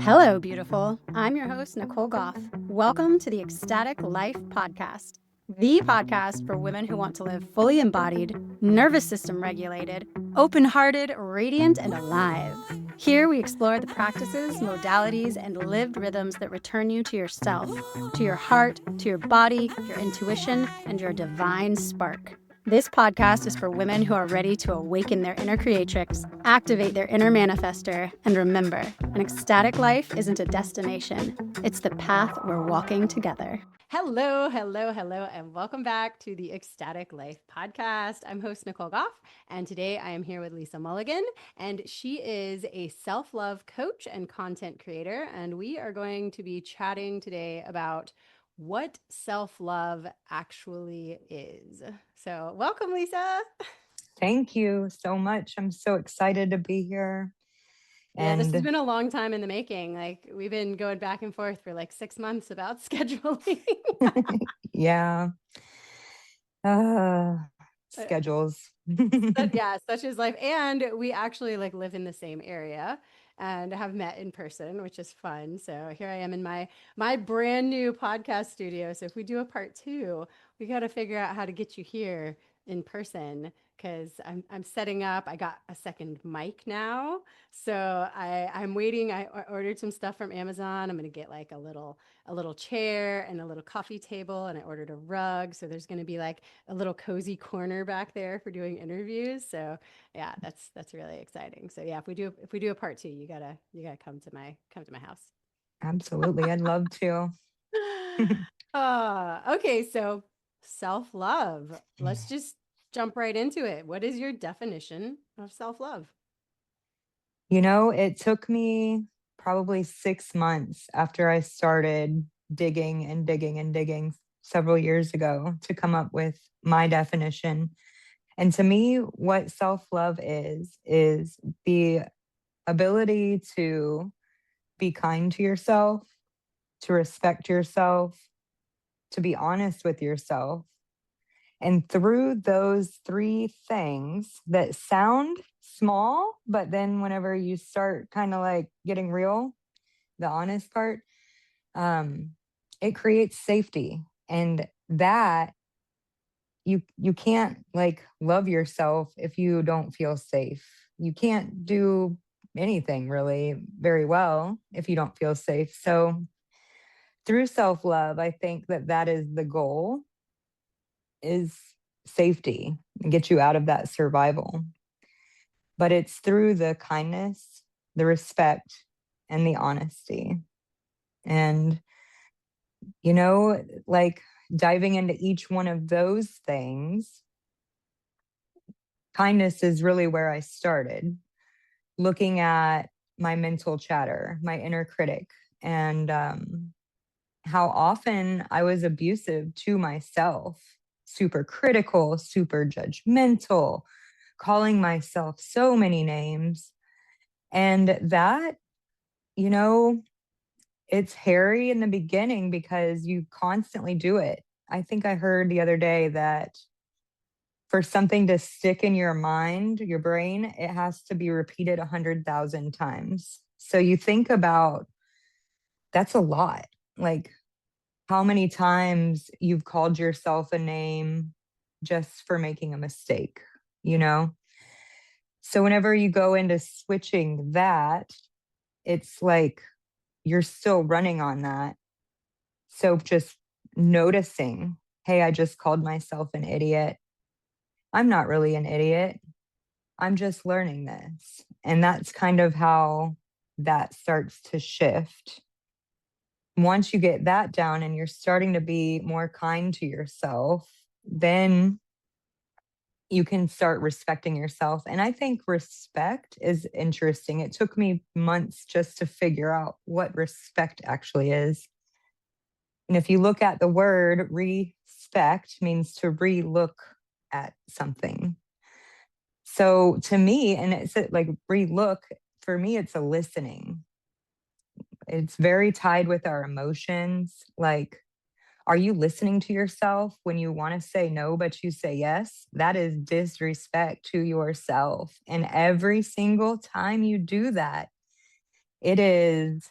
Hello, beautiful. I'm your host, Nicole Goff. Welcome to the Ecstatic Life Podcast, the podcast for women who want to live fully embodied, nervous system regulated, open-hearted, radiant, and alive. Here we explore the practices, modalities, and lived rhythms that return you to yourself, to your heart, to your body, your intuition, and your divine spark. This podcast is for women who are ready to awaken their inner creatrix, activate their inner manifester, and remember, an ecstatic life isn't a destination. It's the path we're walking together. Hello, and welcome back to the Ecstatic Life Podcast. I'm host Nicole Goff, and today I am here with Lisa Mulligan, and she is a self-love coach and content creator, and we are going to be chatting today about what self-love actually is. So welcome, Lisa. Thank you so much. I'm so excited to be here. Yeah, this has been a long time in the making. Like, we've been going back and forth for like 6 months about scheduling. Yeah. Schedules. Yeah, such is life. And we actually like live in the same area and have met in person, which is fun. So here I am in my brand new podcast studio. So if we do a part 2, we got to figure out how to get you here in person, because I'm setting up. I got a second mic now. So I'm waiting. I ordered some stuff from Amazon. I'm going to get like a little chair and a little coffee table, and I ordered a rug. So there's going to be like a little cozy corner back there for doing interviews. So yeah, that's really exciting. So yeah, if we do a part 2, you gotta come to my house. Absolutely. I'd love to. Okay. So self-love. Let's just jump right into it. What is your definition of self-love? It took me probably 6 months after I started digging and digging and digging several years ago to come up with my definition. And to me, what self-love is the ability to be kind to yourself, to respect yourself, to be honest with yourself. And through those 3 things that sound small, but then whenever you start kind of like getting real, the honest part, it creates safety. And that you can't like love yourself if you don't feel safe. You can't do anything really very well if you don't feel safe. So through self-love, I think that is the goal, is safety, and get you out of that survival. But it's through the kindness, the respect, and the honesty. And, like diving into each one of those things, kindness is really where I started, looking at my mental chatter, my inner critic, and how often I was abusive to myself, super critical, super judgmental, calling myself so many names. And that, it's hairy in the beginning because you constantly do it. I think I heard the other day that for something to stick in your mind, your brain, it has to be repeated 100,000 times. So you think about, that's a lot. Like, how many times you've called yourself a name just for making a mistake, So whenever you go into switching that, it's like you're still running on that. So just noticing, hey, I just called myself an idiot. I'm not really an idiot. I'm just learning this. And that's kind of how that starts to shift. Once you get that down and you're starting to be more kind to yourself, then you can start respecting yourself. And I think respect is interesting. It took me months just to figure out what respect actually is. And if you look at the word, respect means to re-look at something. So to me, and it's like re-look, for me, it's a listening. It's very tied with our emotions. Like, are you listening to yourself when you want to say no, but you say yes? That is disrespect to yourself. And every single time you do that, it is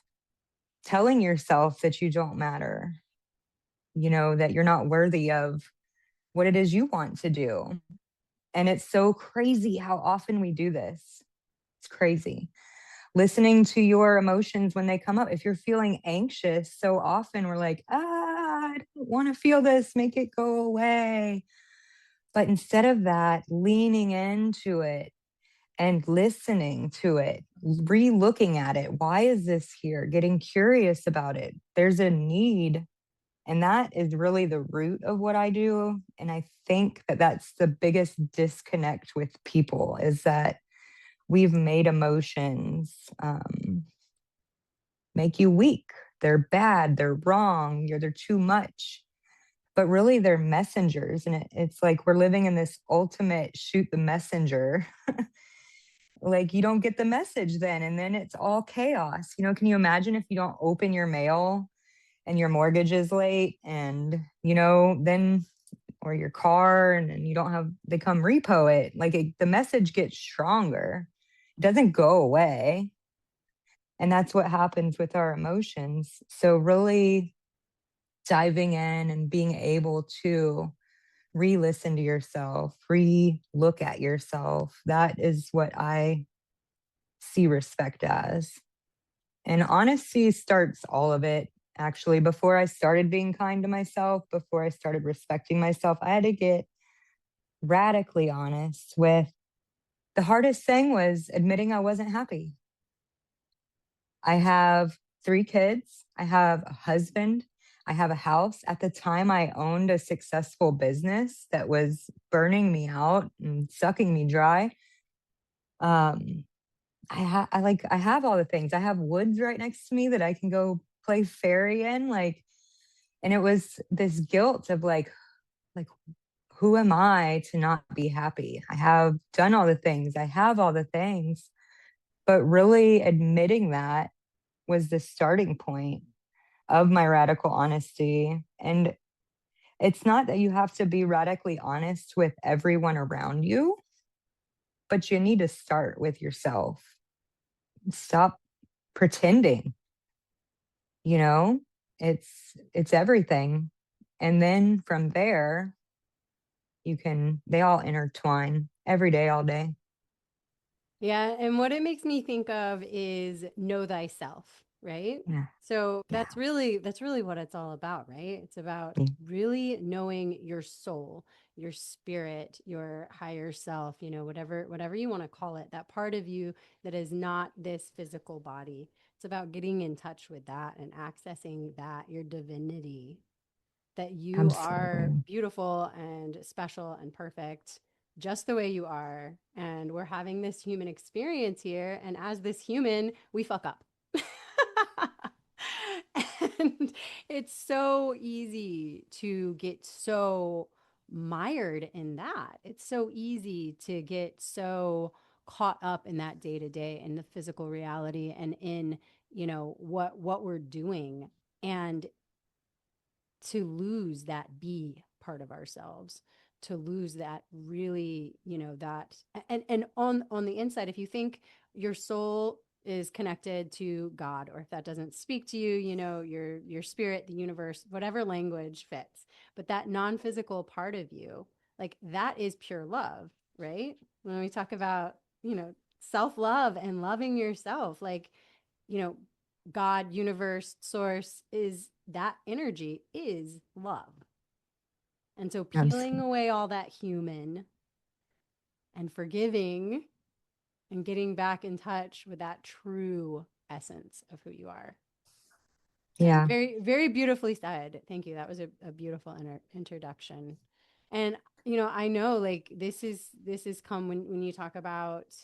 telling yourself that you don't matter, that you're not worthy of what it is you want to do. And it's so crazy how often we do this. It's crazy. Listening to your emotions when they come up. If you're feeling anxious, so often we're like, I don't want to feel this, make it go away. But instead of that, leaning into it and listening to it, re looking at it. Why is this here? Getting curious about it. There's a need. And that is really the root of what I do. And I think that that's the biggest disconnect with people, is that we've made emotions make you weak. They're bad, they're wrong, they're too much. But really, they're messengers. And it's like we're living in this ultimate shoot the messenger. Like you don't get the message then. And then it's all chaos. Can you imagine if you don't open your mail and your mortgage is late and, then or your car and you don't have, they come repo it. Like the message gets stronger. It doesn't go away. And that's what happens with our emotions. So, really diving in and being able to re listen to yourself, re look at yourself, that is what I see respect as. And honesty starts all of it. Actually, before I started being kind to myself, before I started respecting myself, I had to get radically honest with the hardest thing was admitting I wasn't happy. I have 3 kids. I have a husband. I have a house. At the time, I owned a successful business that was burning me out and sucking me dry. Um, I have all the things. I have woods right next to me that I can go play fairy in. And it was this guilt of like, who am I to not be happy? I have done all the things. I have all the things. But really admitting that was the starting point of my radical honesty. And it's not that you have to be radically honest with everyone around you, but you need to start with yourself. Stop pretending, you know? It's everything. And then from there, they all intertwine every day, all day. Yeah, and what it makes me think of is know thyself, right? Yeah. So Yeah. that's really what it's all about, right? It's about Yeah. really knowing your soul, your spirit, your higher self, whatever you want to call it, that part of you that is not this physical body. It's about getting in touch with that and accessing that, your divinity, that you are Absolutely. beautiful and special and perfect just the way you are. And we're having this human experience here. And as this human, we fuck up. And it's so easy to get so mired in that. It's so easy to get so caught up in that day to day in the physical reality and in, what we're doing. And to lose that be part of ourselves, to lose that really, that. And on the inside, if you think your soul is connected to God, or if that doesn't speak to you, your spirit, the universe, whatever language fits, but that non-physical part of you, like that is pure love, right? When we talk about, self-love and loving yourself, like, you know God, universe, source, is that energy is love. And so peeling Absolutely. away all that human and forgiving and getting back in touch with that true essence of who you are. And Yeah. very, very beautifully said. Thank you. That was a beautiful introduction. And I know like this is come when you talk about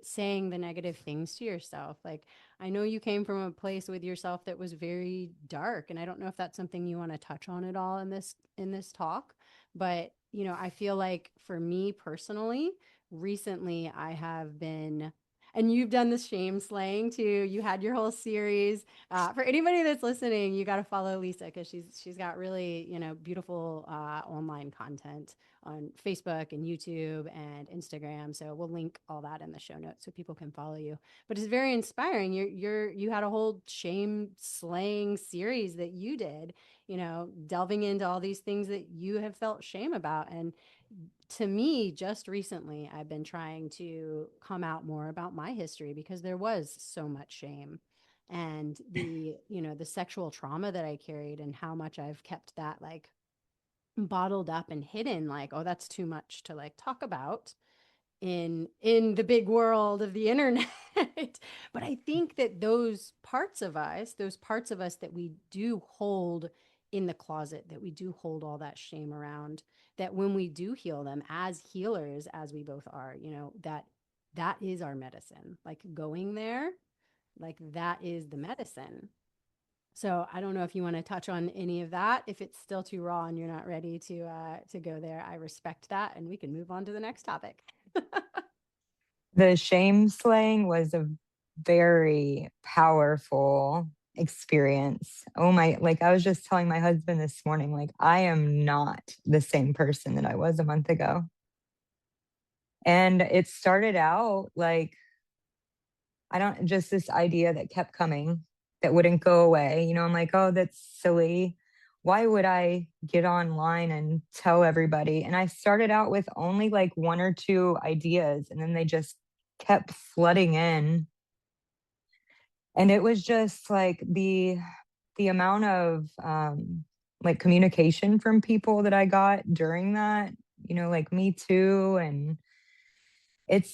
saying the negative things to yourself. Like I know you came from a place with yourself that was very dark, and I don't know if that's something you want to touch on at all in this talk. But I feel like for me personally, recently I have been And you've done the shame slaying too. You had your whole series. For anybody that's listening, you got to follow Lisa because she's got really beautiful online content on Facebook and YouTube and Instagram. So we'll link all that in the show notes so people can follow you. But it's very inspiring. You had a whole shame slaying series that you did, delving into all these things that you have felt shame about. And to me, just recently, I've been trying to come out more about my history because there was so much shame and the sexual trauma that I carried and how much I've kept that like bottled up and hidden, like, oh, that's too much to like talk about in the big world of the internet. But I think that those parts of us that we do hold in the closet, that we do hold all that shame around, that when we do heal them as healers, as we both are, that is our medicine. Like going there, like that is the medicine. So I don't know if you want to touch on any of that. If it's still too raw and you're not ready to go there, I respect that, and we can move on to the next topic. The shame slaying was a very powerful experience. Oh my, like I was just telling my husband this morning, like I am not the same person that I was a month ago. And it started out like, I don't, just this idea that kept coming that wouldn't go away. I'm like, oh, that's silly. Why would I get online and tell everybody? And I started out with only like one or two ideas, and then they just kept flooding in. And it was just like the amount of like communication from people that I got during that, like Me Too, and it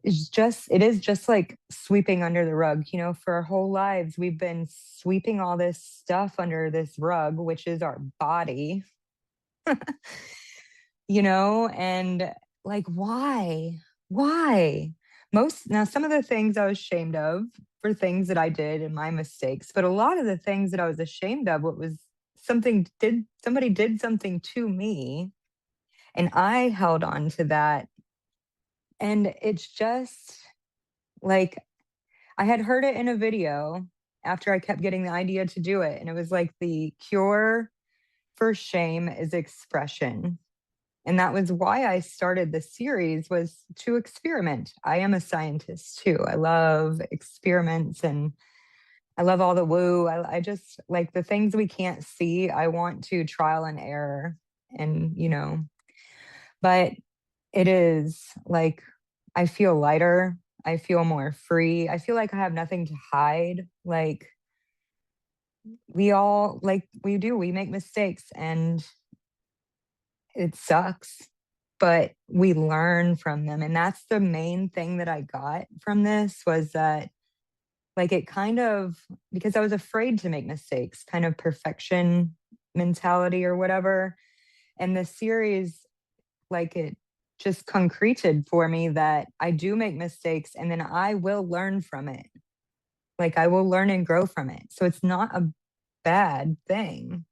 is just like sweeping under the rug. For our whole lives we've been sweeping all this stuff under this rug, which is our body. And like, why most now some of the things I was ashamed of for things that I did and my mistakes, but a lot of the things that I was ashamed of, what was somebody did something to me, and I held on to that. And it's just like, I had heard it in a video after I kept getting the idea to do it. And it was like, the cure for shame is expression. And that was why I started the series, was to experiment. I am a scientist too. I love experiments and I love all the woo. I just like the things we can't see. I want to trial and error. And, but it is like, I feel lighter. I feel more free. I feel like I have nothing to hide. Like we make mistakes and it sucks, but we learn from them. And that's the main thing that I got from this, was that like it kind of, because I was afraid to make mistakes, kind of perfection mentality or whatever. And the series, like it just concreted for me that I do make mistakes and then I will learn from it. Like I will learn and grow from it. So it's not a bad thing.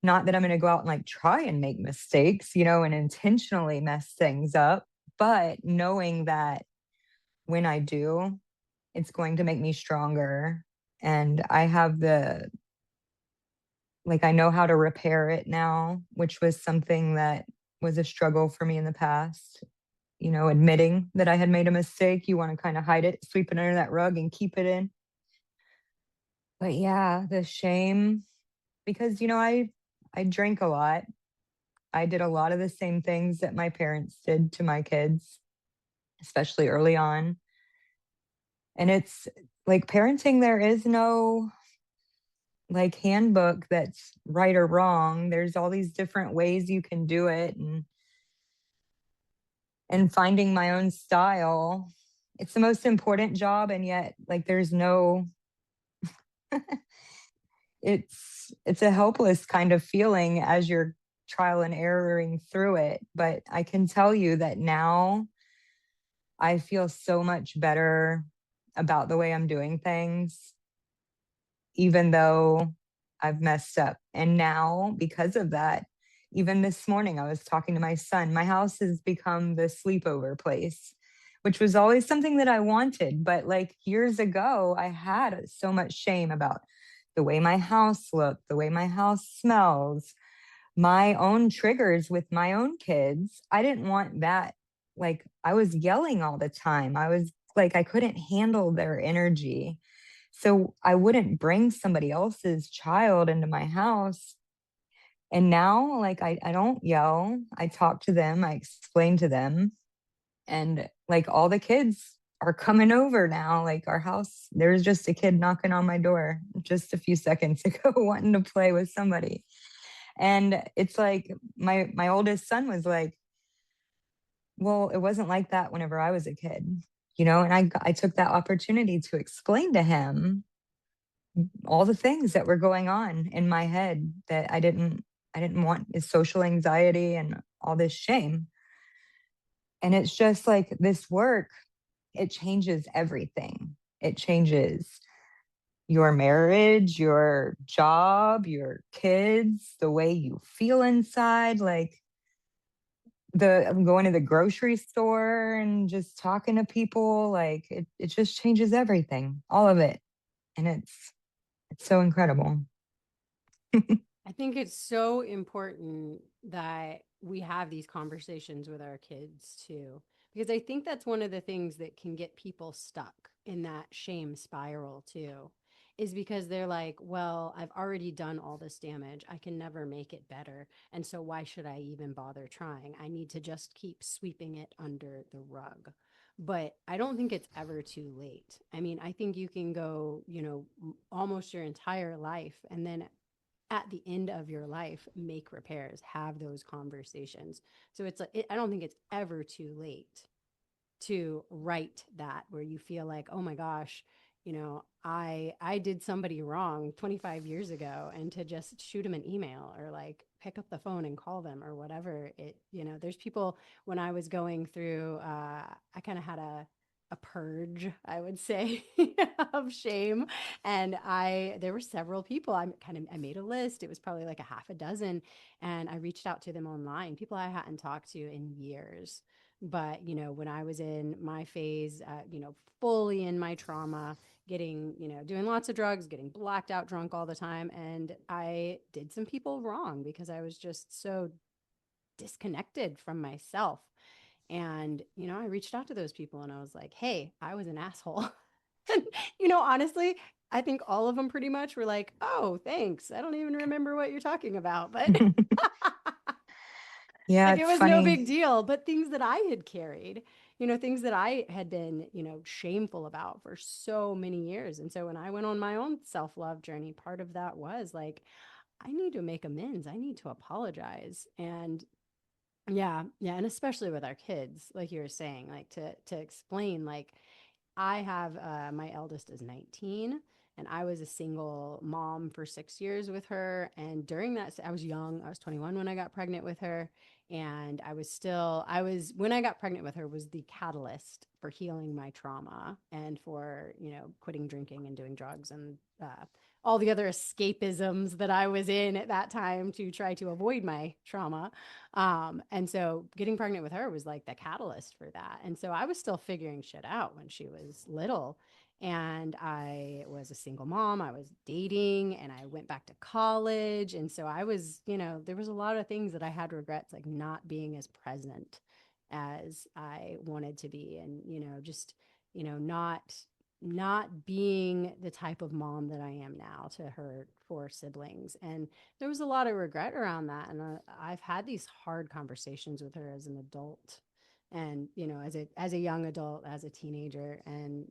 Not that I'm going to go out and like try and make mistakes, and intentionally mess things up, but knowing that when I do, it's going to make me stronger. And I have I know how to repair it now, which was something that was a struggle for me in the past. Admitting that I had made a mistake, you want to kind of hide it, sweep it under that rug and keep it in. But yeah, the shame, because, I drank a lot. I did a lot of the same things that my parents did to my kids, especially early on. And it's like parenting, there is no like handbook that's right or wrong. There's all these different ways you can do it, and finding my own style. It's the most important job, and yet like there's no it's a helpless kind of feeling as you're trial and erroring through it. But I can tell you that now I feel so much better about the way I'm doing things, even though I've messed up. And now, because of that, even this morning, I was talking to my son. My house has become the sleepover place, which was always something that I wanted. But like years ago, I had so much shame about the way my house looked, the way my house smells, my own triggers with my own kids. I didn't want that. Like I was yelling all the time. I was like, I couldn't handle their energy. So I wouldn't bring somebody else's child into my house. And now, like, I don't yell. I talk to them, I explain to them. And like all the kids are coming over now. Like our house, there's just a kid knocking on my door just a few seconds ago, wanting to play with somebody. And it's like my oldest son was like, well, it wasn't like that whenever I was a kid, you know, and I took that opportunity to explain to him all the things that were going on in my head that I didn't want, is social anxiety and all this shame. And it's just like this work, it changes everything. It changes your marriage, your job, your kids, the way you feel inside. Like I'm going to the grocery store and just talking to people. Like it just changes everything, all of it. And it's so incredible. I think it's so important that we have these conversations with our kids too, because I think that's one of the things that can get people stuck in that shame spiral too, is because they're like, well, I've already done all this damage. I can never make it better. And so why should I even bother trying? I need to just keep sweeping it under the rug. But I don't think it's ever too late. I mean, I think you can go, almost your entire life and then at the end of your life make repairs, have those conversations. So it's like I don't think it's ever too late to write that, where you feel like, oh my gosh, I did somebody wrong 25 years ago, and to just shoot them an email or like pick up the phone and call them or whatever. There's people, when I was going through, I kind of had a purge, I would say, of shame. And there were several people. I made a list. It was probably like a half a dozen. And I reached out to them online, people I hadn't talked to in years. But, when I was in my phase, fully in my trauma, getting, doing lots of drugs, getting blacked out drunk all the time. And I did some people wrong because I was just so disconnected from myself. And, I reached out to those people and I was like, hey, I was an asshole. And, honestly, I think all of them pretty much were like, oh, thanks. I don't even remember what you're talking about. But Yeah, like it it's was no funny. big deal. But things that I had carried, things that I had been, shameful about for so many years. And so when I went on my own self love journey, part of that was like, I need to make amends. I need to apologize. And yeah, yeah, and especially with our kids, like you were saying, like to explain, like I have my eldest is 19, and I was a single mom for 6 years with her. And during that, I was young. I was 21 when I got pregnant with her, and when I got pregnant with her was the catalyst for healing my trauma and for quitting drinking and doing drugs and all the other escapisms that I was in at that time to try to avoid my trauma. And so getting pregnant with her was like the catalyst for that. And so I was still figuring shit out when she was little. And I was a single mom. I was dating and I went back to college. And so I was, there was a lot of things that I had regrets, like not being as present as I wanted to be. And, just, not being the type of mom that I am now to her four siblings. And there was a lot of regret around that. And I've had these hard conversations with her as an adult and, as a young adult, as a teenager, and,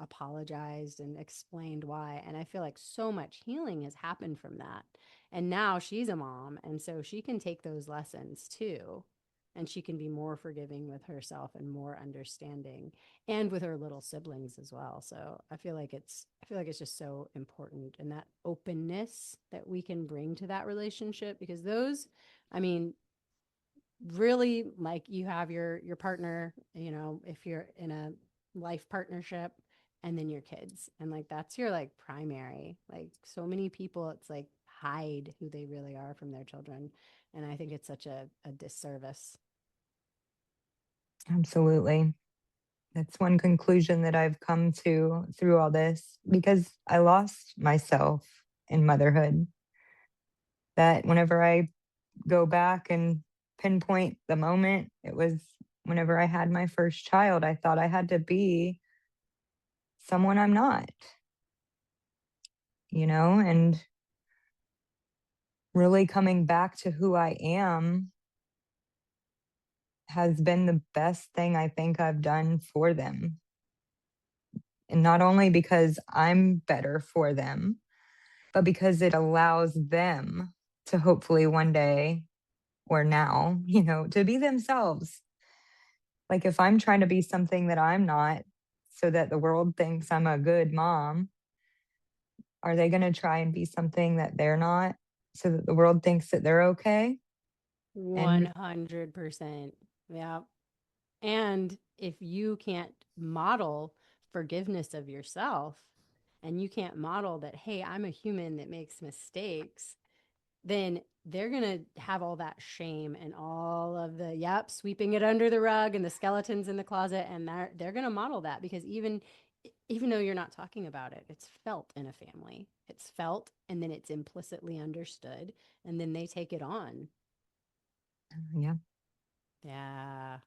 apologized and explained why. And I feel like so much healing has happened from that. And now she's a mom. And so she can take those lessons too. And she can be more forgiving with herself and more understanding, and with her little siblings as well. So I feel like it's just so important, and that openness that we can bring to that relationship, because those, I mean, really, like, you have your partner, if you're in a life partnership, and then your kids, and like that's your like primary, like so many people, it's like hide who they really are from their children. And I think it's such a disservice. Absolutely. That's one conclusion that I've come to through all this, because I lost myself in motherhood. That whenever I go back and pinpoint the moment, it was whenever I had my first child. I thought I had to be someone I'm not, and really coming back to who I am has been the best thing I think I've done for them. And not only because I'm better for them, but because it allows them to hopefully one day or now, to be themselves. Like if I'm trying to be something that I'm not so that the world thinks I'm a good mom, are they going to try and be something that they're not so that the world thinks that they're okay? And 100%. Yeah. And if you can't model forgiveness of yourself and you can't model that, hey, I'm a human that makes mistakes, then they're going to have all that shame and all of the, sweeping it under the rug and the skeletons in the closet. And they're going to model that because even though you're not talking about it, it's felt in a family. It's felt and then it's implicitly understood. And then they take it on. yeah. Yeah.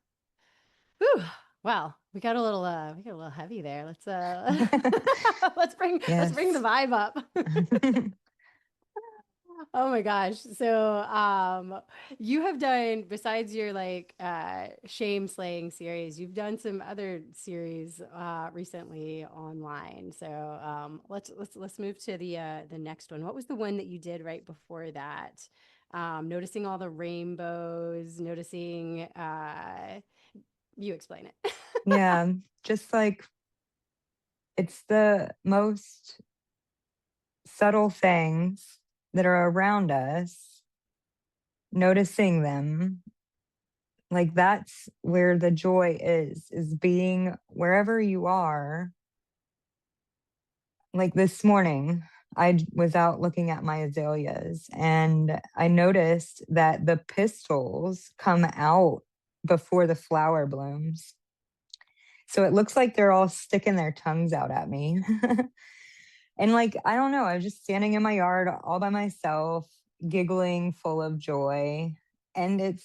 Whew. Wow, we got a little heavy there. Let's bring Yes. the vibe up. Oh my gosh. So, you have done, besides your shame slaying series, you've done some other series recently online. So, let's move to the next one. What was the one that you did right before that? Noticing all the rainbows, noticing you explain it. Yeah, just like it's the most subtle things that are around us, noticing them. Like that's where the joy is being wherever you are. Like this morning, I was out looking at my azaleas and I noticed that the pistils come out before the flower blooms. So it looks like they're all sticking their tongues out at me. And I don't know, I was just standing in my yard all by myself, giggling, full of joy. And that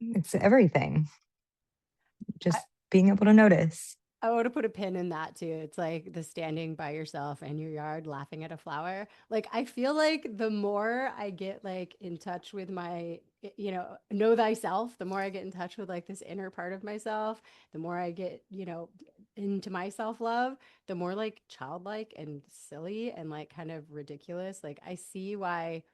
it's everything. I, Just being able to notice. I want to put a pin in that too. It's like the standing by yourself in your yard laughing at a flower. Like I feel like the more I get in touch with my know thyself, the more I get in touch with this inner part of myself, the more I get, into my self-love, the more childlike and silly and kind of ridiculous. I see why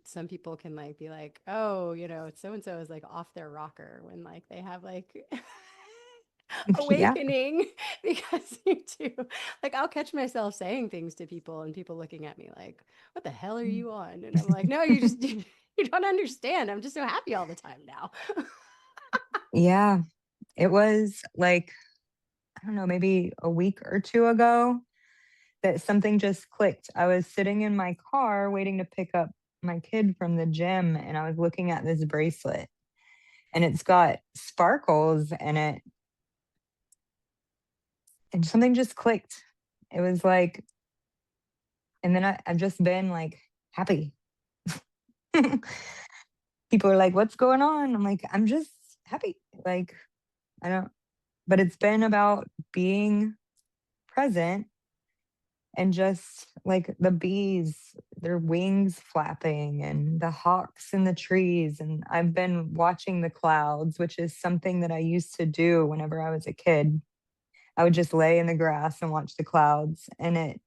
some people can be like, oh, so and so is off their rocker when they have Yeah. awakening because you do. I'll catch myself saying things to people and people looking at me like, what the hell are you on? And I'm like, no, you just you don't understand. I'm just so happy all the time now. Yeah. It was I don't know, maybe a week or two ago that something just clicked. I was sitting in my car waiting to pick up my kid from the gym and I was looking at this bracelet and it's got sparkles in it. And something just clicked. It was and then I've just been happy. People are like, what's going on? I'm like, I'm just happy. I don't, but it's been about being present and just the bees, their wings flapping and the hawks in the trees. And I've been watching the clouds, which is something that I used to do whenever I was a kid. I would just lay in the grass and watch the clouds. And it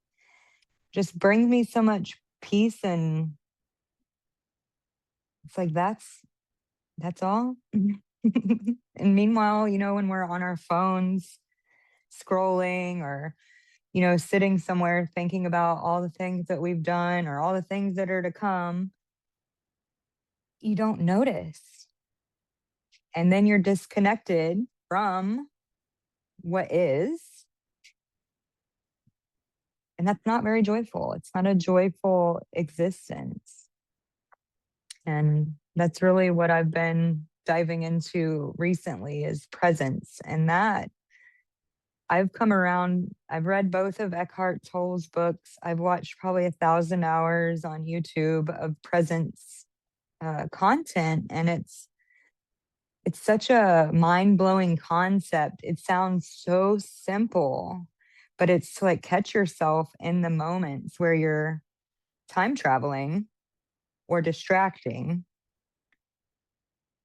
just brings me so much peace. And it's that's all. And meanwhile, when we're on our phones scrolling or sitting somewhere thinking about all the things that we've done or all the things that are to come, you don't notice. And then you're disconnected from what is. And that's not very joyful. It's not a joyful existence. And that's really what I've been diving into recently is presence. And that I've come around, I've read both of Eckhart Tolle's books. I've watched probably 1,000 hours on YouTube of presence content. And it's such a mind-blowing concept. It sounds so simple, but it's to like catch yourself in the moments where you're time traveling or distracting.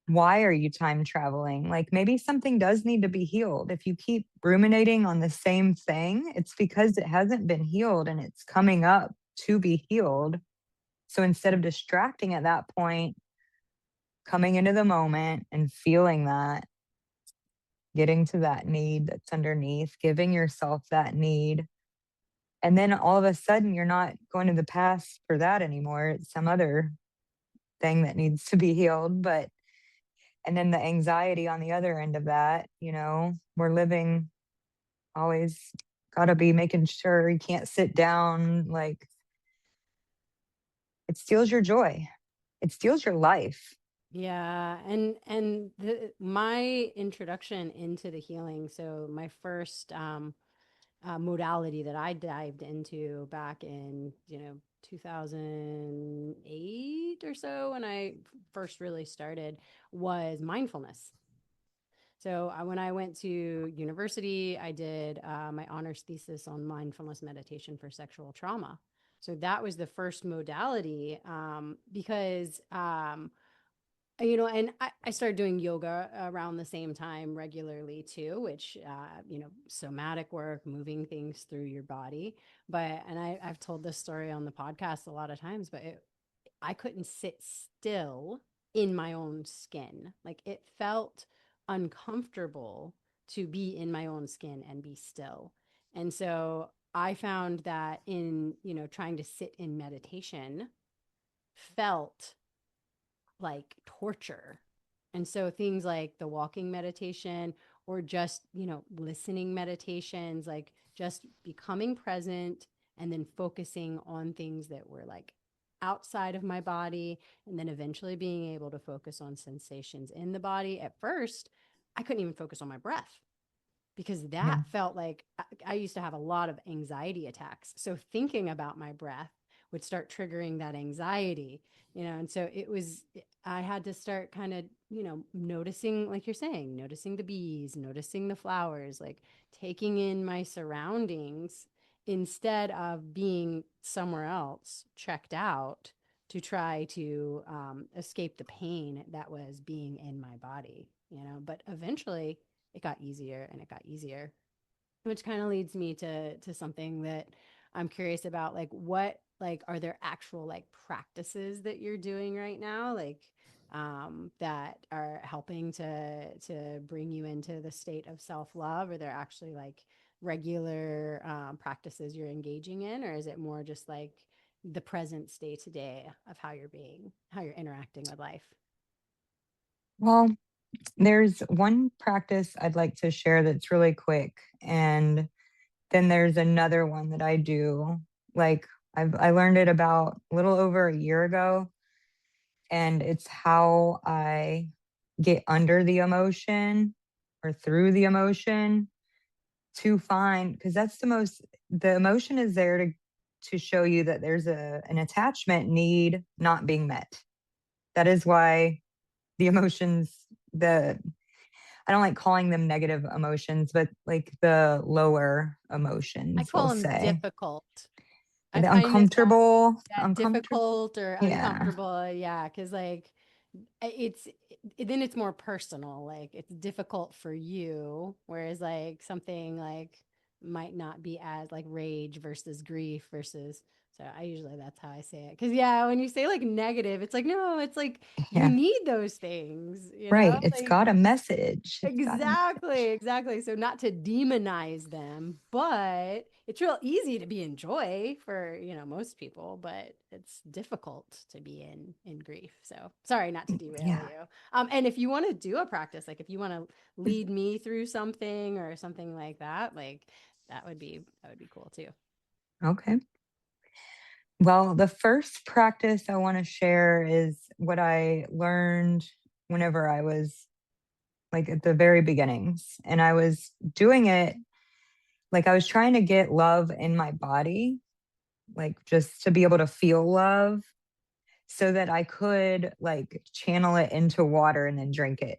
Why are you time traveling? Like maybe something does need to be healed. If you keep ruminating on the same thing, it's because it hasn't been healed and it's coming up to be healed. So instead of distracting at that point, coming into the moment and feeling that, getting to that need that's underneath, giving yourself that need. And then all of a sudden, you're not going to the past for that anymore. It's some other thing that needs to be healed. But, and then the anxiety on the other end of that, we're living always got to be making sure you can't sit down. Like it steals your joy, it steals your life. Yeah, and my introduction into the healing. So my first modality that I dived into back in 2008 or so when I first really started was mindfulness. So when I went to university, I did my honors thesis on mindfulness meditation for sexual trauma. So that was the first modality because and I started doing yoga around the same time regularly too, which, somatic work, moving things through your body. I've told this story on the podcast a lot of times, but I couldn't sit still in my own skin. Like it felt uncomfortable to be in my own skin and be still. And so I found that in, trying to sit in meditation felt like torture. And so things like the walking meditation or just, listening meditations, like just becoming present and then focusing on things that were like outside of my body and then eventually being able to focus on sensations in the body. At first, I couldn't even focus on my breath because Yeah. that felt like I used to have a lot of anxiety attacks. So thinking about my breath would start triggering that anxiety, and so I had to start kind of, noticing, like you're saying, noticing the bees, noticing the flowers, like taking in my surroundings instead of being somewhere else checked out to try to escape the pain that was being in my body, but eventually it got easier and it got easier, which kind of leads me to something that I'm curious about. Like what, like, are there actual like practices that you're doing right now, like that are helping to bring you into the state of self-love? Are there actually like regular practices you're engaging in, or is it more just like the present day to day of how you're interacting with life? Well, there's one practice I'd like to share that's really quick. And then there's another one that I do. Like I learned it about a little over a year ago. And it's how I get under the emotion or through the emotion to find, because the emotion is there to show you that there's an attachment need not being met. That is why the emotions, I don't like calling them negative emotions, but like the lower I emotions, we'll call them say. difficult. I The find that uncomfortable. difficult or Yeah. uncomfortable. Yeah. Cause like then it's more personal. Like it's difficult for you. Whereas like something like might not be as like rage versus grief versus, so I usually that's how I say it. Cause yeah, when you say like negative, it's like, no, it's like you Yeah. need those things, Right. It's like got a message. It's got a exactly, message. exactly. So not to demonize them, but it's real easy to be in joy for, most people, but it's difficult to be in grief. So sorry not to derail Yeah. you. And if you want to do a practice, like if you want to lead me through something or something like that, like that would be cool too. Okay. Well, the first practice I want to share is what I learned whenever I was like at the very beginnings. And I was doing it like I was trying to get love in my body, like just to be able to feel love so that I could like channel it into water and then drink it,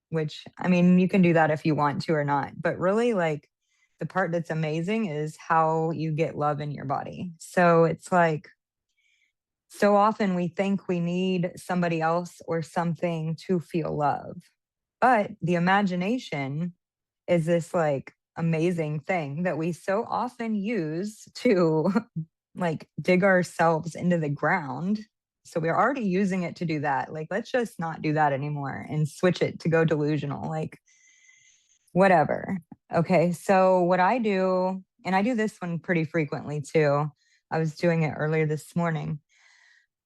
which I mean, you can do that if you want to or not. But really, like the part that's amazing is how you get love in your body. So it's like, so often we think we need somebody else or something to feel love. But the imagination is this like amazing thing that we so often use to like dig ourselves into the ground. So we're already using it to do that. Like, let's just not do that anymore and switch it to go delusional. Like, whatever. Okay. So, what I do, and I do this one pretty frequently too. I was doing it earlier this morning,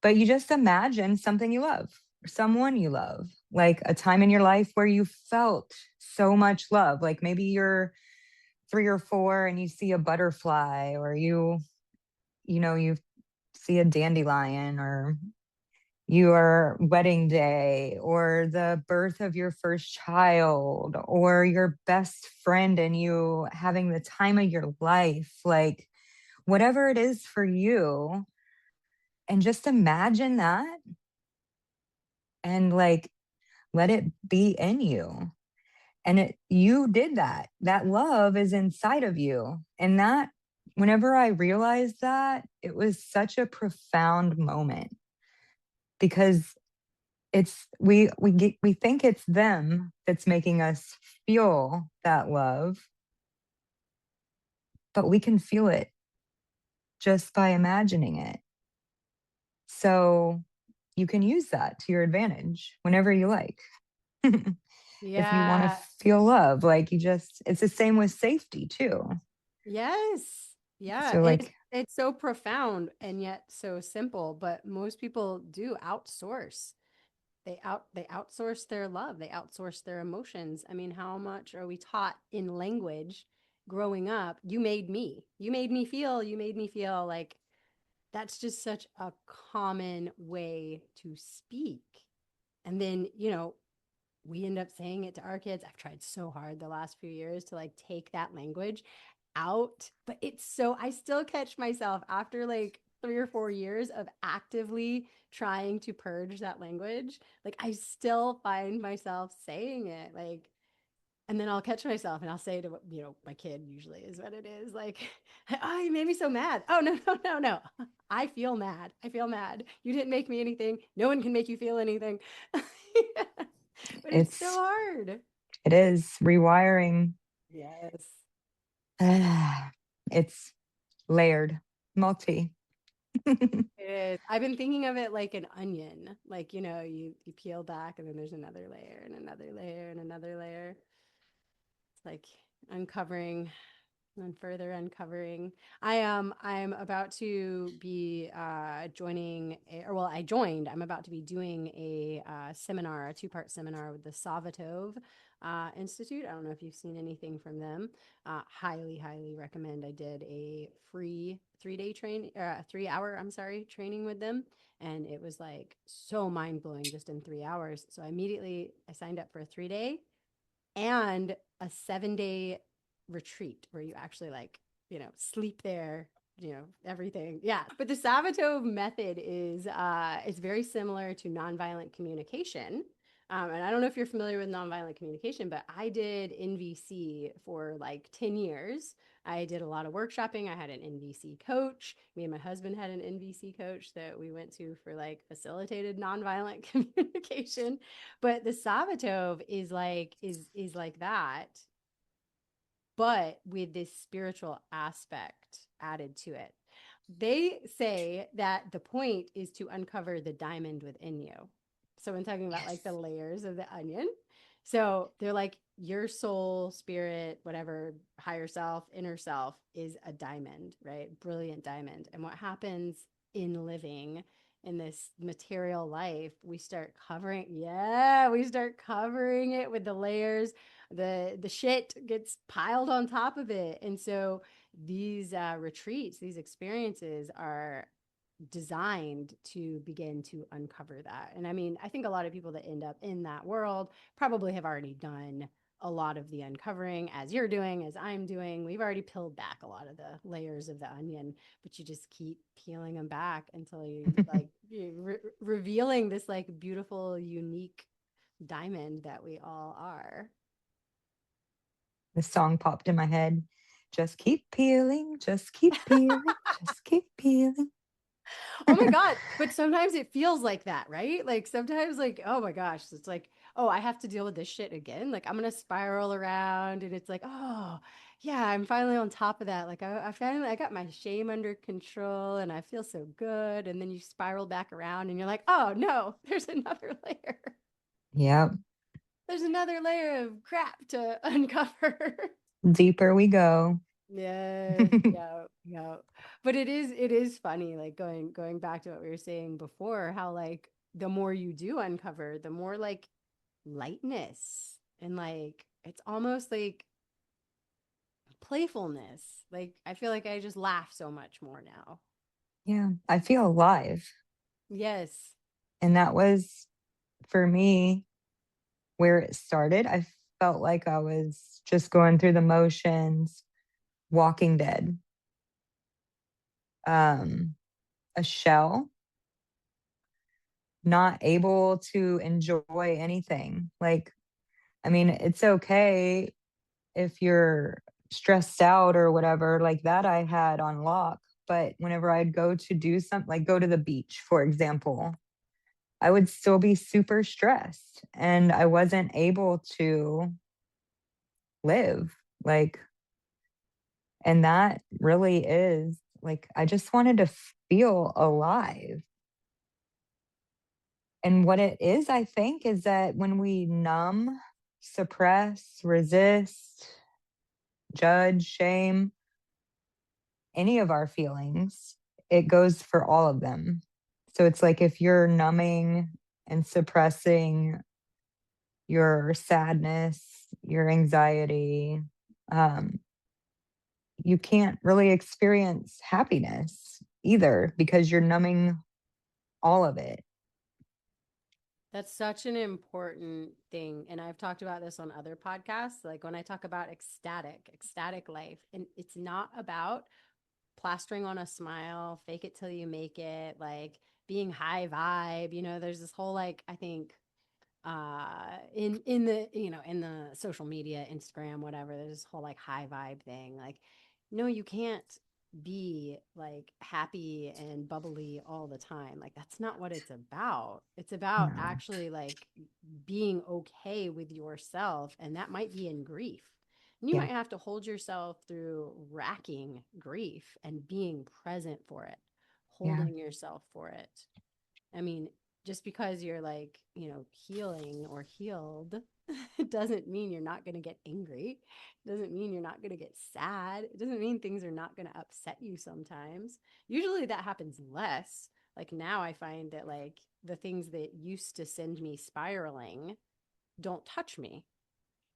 but you just imagine something you love, or someone you love, like a time in your life where you felt so much love. Like maybe you're 3 or 4 and you see a butterfly, or you see a dandelion, or your wedding day, or the birth of your first child, or your best friend and you having the time of your life, like whatever it is for you. And just imagine that and like let it be in you. And you did that. That love is inside of you. And that, whenever I realized that, it was such a profound moment because we think it's them that's making us feel that love, but we can feel it just by imagining it. So you can use that to your advantage whenever you like. If you want to Yeah. feel love, like it's the same with safety too. Yes. Yeah. So like It's so profound and yet so simple, but most people do outsource. They outsource their love. They outsource their emotions. I mean, how much are we taught in language growing up? You made me. You made me feel. You made me feel like that's just such a common way to speak. And then, we end up saying it to our kids. I've tried so hard the last few years to like take that language out, but I still catch myself after like 3 or 4 years of actively trying to purge that language. Like I still find myself saying it, like, and then I'll catch myself and I'll say to, my kid usually is what it is like, oh, you made me so mad. Oh, no, no, no, no. I feel mad. I feel mad. You didn't make me anything. No one can make you feel anything. But it's so it's hard. it is rewiring. Yes. It's layered, multi. It is. I've been thinking of it like an onion. Like, you peel back and then there's another layer and another layer and another layer. It's like uncovering and further uncovering. I'm about to be joining or well, I joined. I'm about to be doing a seminar, a 2-part seminar with the Savatov Institute. I don't know if you've seen anything from them. Highly, highly recommend. I did a free 3-hour, I'm sorry, training with them. And it was like so mind blowing just in 3 hours. So I signed up for a 3-day and a 7-day retreat where you actually like, sleep there, everything. Yeah. But the Savatov method is very similar to nonviolent communication. And I don't know if you're familiar with nonviolent communication, but I did NVC for like 10 years. I did a lot of workshopping. I had an NVC coach. Me and my husband had an NVC coach that we went to for like facilitated nonviolent communication. But the Savatov is like that, but with this spiritual aspect added to it. They say that the point is to uncover the diamond within you. So when talking about like the layers of the onion, so they're like your soul, spirit, whatever, higher self, inner self is a diamond, right? Brilliant diamond. And what happens in living in this material life, we start covering it with the layers. The shit gets piled on top of it. And so these retreats, these experiences are designed to begin to uncover that. And I mean, I think a lot of people that end up in that world probably have already done a lot of the uncovering, as you're doing, as I'm doing. We've already peeled back a lot of the layers of the onion, but you just keep peeling them back until you like revealing this like beautiful, unique diamond that we all are. The song popped in my head. Just keep peeling, just keep peeling, just keep peeling. Oh my God. But sometimes it feels like that, right? Like sometimes, like, oh my gosh, it's like, oh, I have to deal with this shit again. Like I'm going to spiral around and it's like, oh, yeah, I'm finally on top of that. Like I finally, I got my shame under control and I feel so good. And then you spiral back around and you're like, oh no, there's another layer. Yep. There's another layer of crap to uncover. Deeper we go. Yes, yeah, yeah. But it is funny, like going back to what we were saying before, how like the more you do uncover, the more like lightness and like it's almost like playfulness. Like I feel like I just laugh so much more now. Yeah. I feel alive. Yes. And that was for me where it started. I felt like I was just going through the motions, Walking Dead, a shell, not able to enjoy anything. Like, I mean, it's okay if you're stressed out or whatever, like that I had on lock. But whenever I'd go to do something, like go to the beach, for example, I would still be super stressed and I wasn't able to live. Like, and that really is like, I just wanted to feel alive. And what it is, I think, is that when we numb, suppress, resist, judge, shame, any of our feelings, it goes for all of them. So it's like if you're numbing and suppressing your sadness, your anxiety, um, you can't really experience happiness either because you're numbing all of it. That's such an important thing. And I've talked about this on other podcasts, like when I talk about ecstatic life, and it's not about plastering on a smile, fake it till you make it, like being high vibe. There's this whole like I think in the in the social media, Instagram, whatever, there's this whole like high vibe thing. Like, no, you can't be like happy and bubbly all the time. Like that's not what it's about. It's about No. actually like being okay with yourself, and that might be in grief. And you Yeah. might have to hold yourself through racking grief and being present for it, Yeah. holding yourself for it. I mean, just because you're like, healing or healed, it doesn't mean you're not going to get angry. It doesn't mean you're not going to get sad. It doesn't mean things are not going to upset you sometimes. Usually that happens less. Like now I find that like the things that used to send me spiraling don't touch me.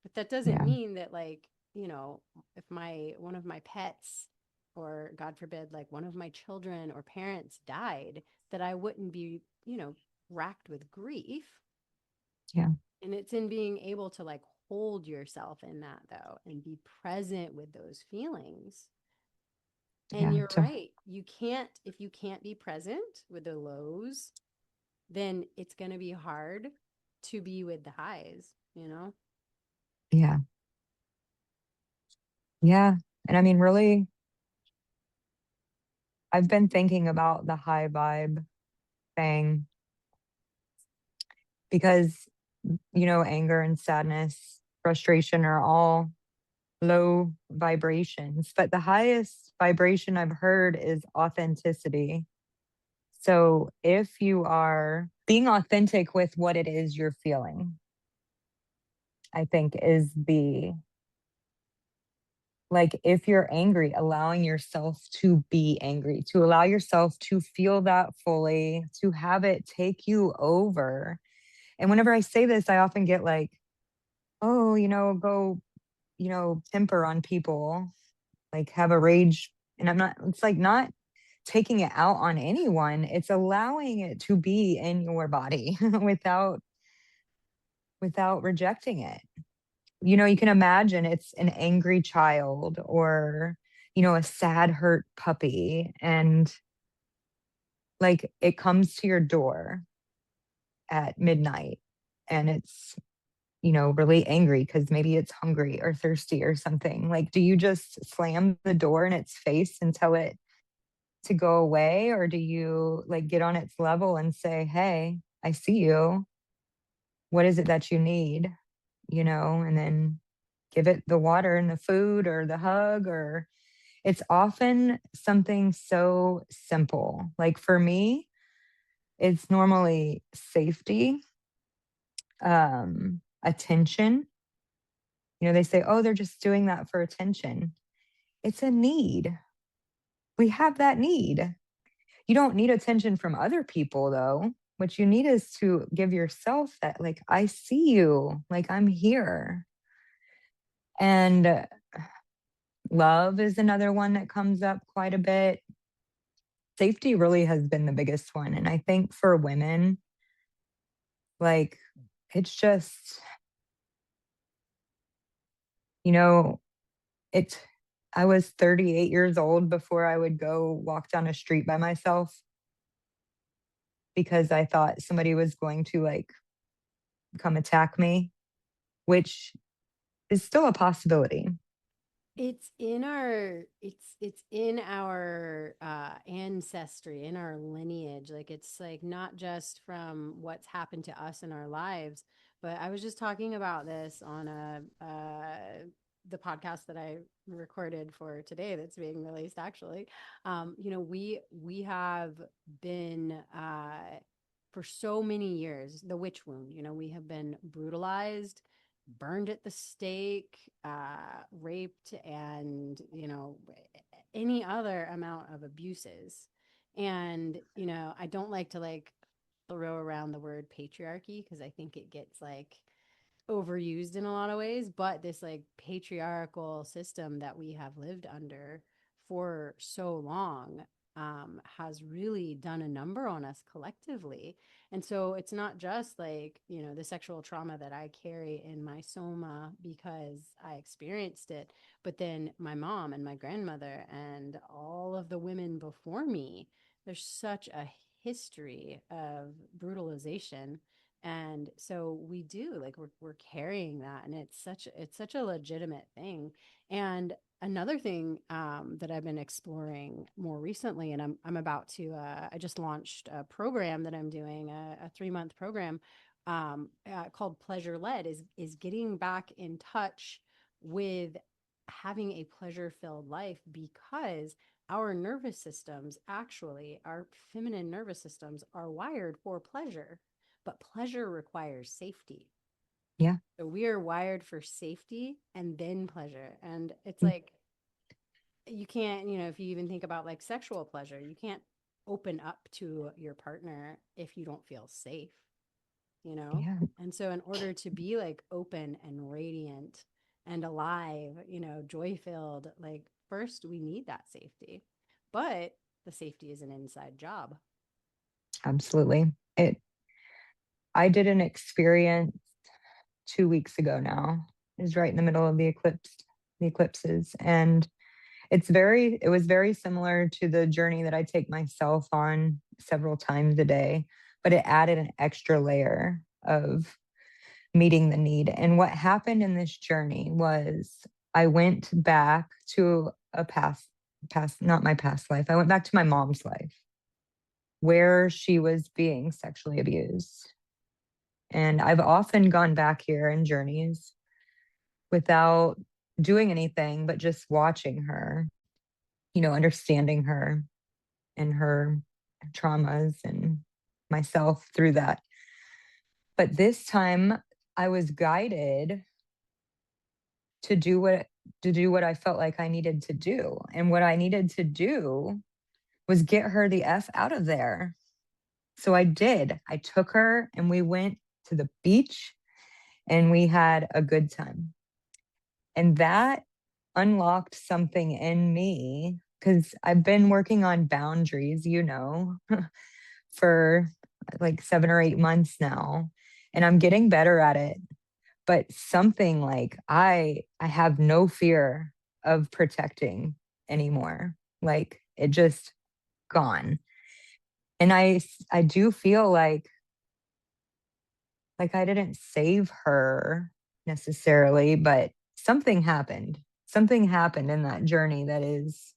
But that doesn't Yeah. mean that like, if my one of my pets or God forbid like one of my children or parents died, that I wouldn't be, racked with grief. Yeah. And it's in being able to like hold yourself in that though and be present with those feelings. And Yeah. you're right. If you can't be present with the lows, then it's going to be hard to be with the highs. Yeah. Yeah. And I mean, really, I've been thinking about the high vibe thing because, anger and sadness, frustration are all low vibrations, but the highest vibration I've heard is authenticity. So if you are being authentic with what it is you're feeling, I think is like if you're angry, allowing yourself to be angry, to allow yourself to feel that fully, to have it take you over. And whenever I say this, I often get like, oh, go, temper on people, like have a rage. And I'm not, it's like not taking it out on anyone. It's allowing it to be in your body without rejecting it. You can imagine it's an angry child or, a sad, hurt puppy. And like it comes to your door at midnight and it's, really angry because maybe it's hungry or thirsty or something. Like, do you just slam the door in its face and tell it to go away? Or do you like get on its level and say, hey, I see you. What is it that you need? And then give it the water and the food or the hug, or it's often something so simple. Like for me, it's normally safety, attention. They say, oh, they're just doing that for attention. It's a need. We have that need. You don't need attention from other people, though. What you need is to give yourself that, like, I see you, like, I'm here. And love is another one that comes up quite a bit. Safety really has been the biggest one. And I think for women, like, it's just, it's, I was 38 years old before I would go walk down a street by myself because I thought somebody was going to like come attack me, which is still a possibility. It's in our ancestry, in our lineage. Like it's like not just from what's happened to us in our lives, but I was just talking about this on the podcast that I recorded for today that's being released actually. We have been for so many years the witch wound. We have been brutalized, burned at the stake, raped, and, any other amount of abuses. And, I don't like to like throw around the word patriarchy because I think it gets like overused in a lot of ways, but this like patriarchal system that we have lived under for so long has really done a number on us collectively. And so it's not just like, the sexual trauma that I carry in my soma because I experienced it, but then my mom and my grandmother and all of the women before me, there's such a history of brutalization. And so we do like we're carrying that, and it's such a legitimate thing. And another thing that I've been exploring more recently, and I'm about to I just launched a program that I'm doing, a 3-month program called Pleasure Led, is getting back in touch with having a pleasure filled life, because our nervous systems, actually our feminine nervous systems, are wired for pleasure, but pleasure requires safety. Yeah. So we are wired for safety and then pleasure. And it's Mm. like, you can't, if you even think about like sexual pleasure, you can't open up to your partner if you don't feel safe. Yeah. And so, in order to be like open and radiant and alive, joy filled, like first we need that safety. But the safety is an inside job. Absolutely. I did an experience 2 weeks ago now. It was right in the middle of the eclipses. And it was very similar to the journey that I take myself on several times a day, but it added an extra layer of meeting the need. And what happened in this journey was I went back to a not my past life. I went back to my mom's life where she was being sexually abused. And I've often gone back here in journeys without doing anything, but just watching her, understanding her and her traumas and myself through that. But this time I was guided to do what I felt like I needed to do. And what I needed to do was get her the F out of there. So I did. I took her and we went to the beach and we had a good time. And that unlocked something in me because I've been working on boundaries, for like 7 or 8 months now, and I'm getting better at it. But something like I have no fear of protecting anymore. Like it just gone. And I do feel like I didn't save her necessarily, but something happened. Something happened in that journey that is,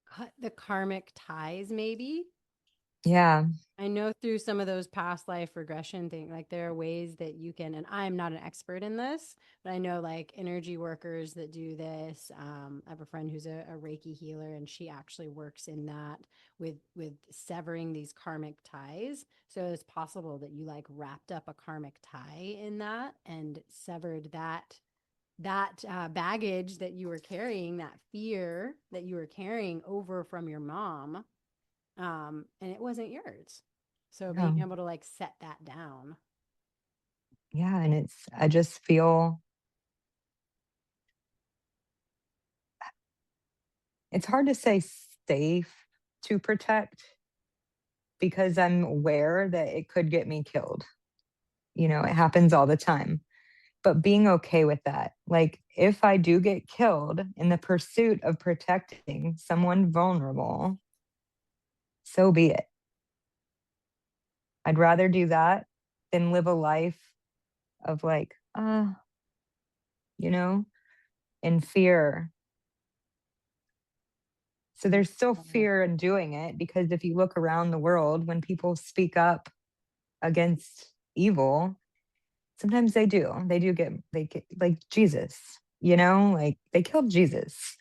Cut the karmic ties, maybe. yeah, I know through some of those past life regression thing, like there are ways that you can, and I'm not an expert in this, but I know like energy workers that do this. I have a friend who's a Reiki healer, and she actually works in that with severing these karmic ties. So it's possible that you like wrapped up a karmic tie in that and severed that baggage that you were carrying, that fear that you were carrying over from your mom, and it wasn't yours. So yeah, being able to like set that down. yeah. And I just feel it's hard to say safe to protect because I'm aware that it could get me killed. It happens all the time. But being okay with that. Like, if I do get killed in the pursuit of protecting someone vulnerable, so be it. I'd rather do that than live a life of like, you know, in fear. So there's still fear in doing it because if you look around the world, when people speak up against evil, sometimes they get like Jesus, like they killed Jesus.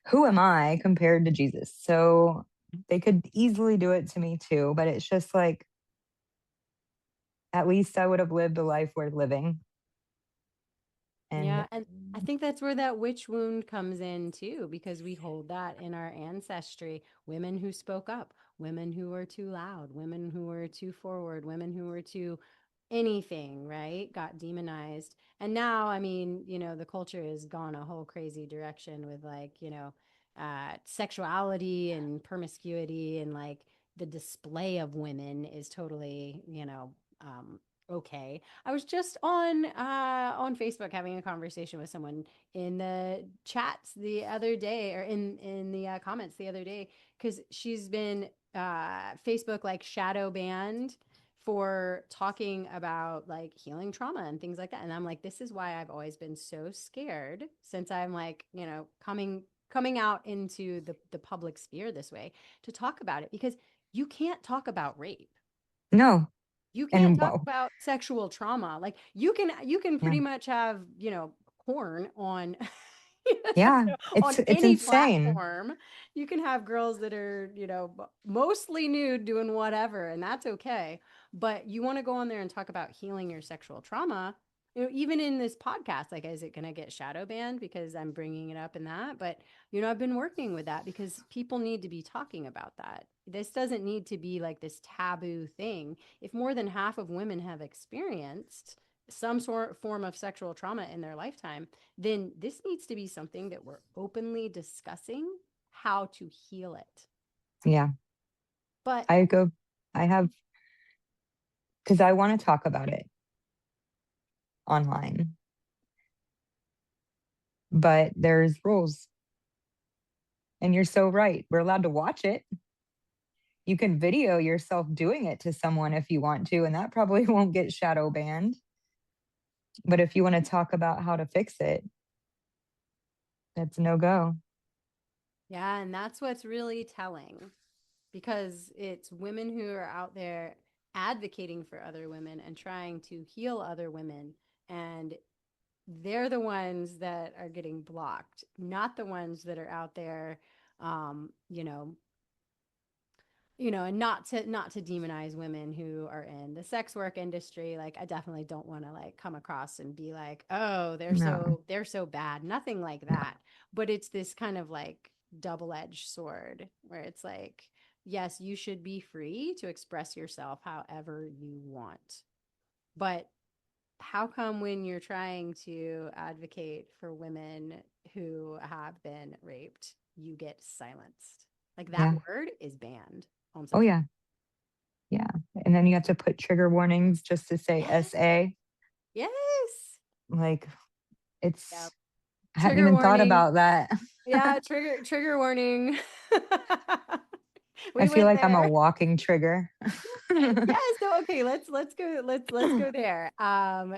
Who am I compared to Jesus? So they could easily do it to me too, but it's just like at least I would have lived a life worth living. And Yeah, and I think that's where that witch wound comes in too, because we hold that in our ancestry. Women who spoke up, women who were too loud, women who were too forward, women who were too anything, right? Got demonized. And now, I mean, the culture has gone a whole crazy direction with like, sexuality and promiscuity, and like the display of women is totally, okay. I was just on Facebook having a conversation with someone in the chats the other day, or in the comments the other day, because she's been Facebook like shadow banned for talking about like healing trauma and things like that. And I'm like, this is why I've always been so scared since I'm like, coming out into the public sphere this way to talk about it, because you can't talk about rape. no, You can't and talk whoa, about sexual trauma. Like you can yeah, pretty much have, porn on yeah, on it's any insane. platform. You can have girls that are, mostly nude doing whatever, and that's okay. But you want to go on there and talk about healing your sexual trauma, even in this podcast, like, is it going to get shadow banned because I'm bringing it up in that? But, I've been working with that because people need to be talking about that. This doesn't need to be like this taboo thing. If more than half of women have experienced some form of sexual trauma in their lifetime, then this needs to be something that we're openly discussing how to heal it. Yeah, But I go, I have, because I want to talk about it online, but there's rules. And you're so right. We're allowed to watch it. You can video yourself doing it to someone if you want to, and that probably won't get shadow banned. But if you want to talk about how to fix it, that's no go. yeah, and that's what's really telling, because it's women who are out there advocating for other women and trying to heal other women. And they're the ones that are getting blocked, not the ones that are out there, um, you know, and not to demonize women who are in the sex work industry. Like, I definitely don't want to like come across and be like, oh, they're No, so they're so bad. Nothing like no. that. But it's this kind of like double-edged sword where it's like, yes, you should be free to express yourself however you want. But how come when you're trying to advocate for women who have been raped, you get silenced. Like that Yeah. word is banned on Oh, social. yeah. Yeah. And then you have to put trigger warnings just to say Yes. SA. Yes. Like Yep. I hadn't Trigger even thought warning. about that. Yeah, trigger warning. I We feel went like I'm a there. walking trigger. Yes, so okay, let's go there.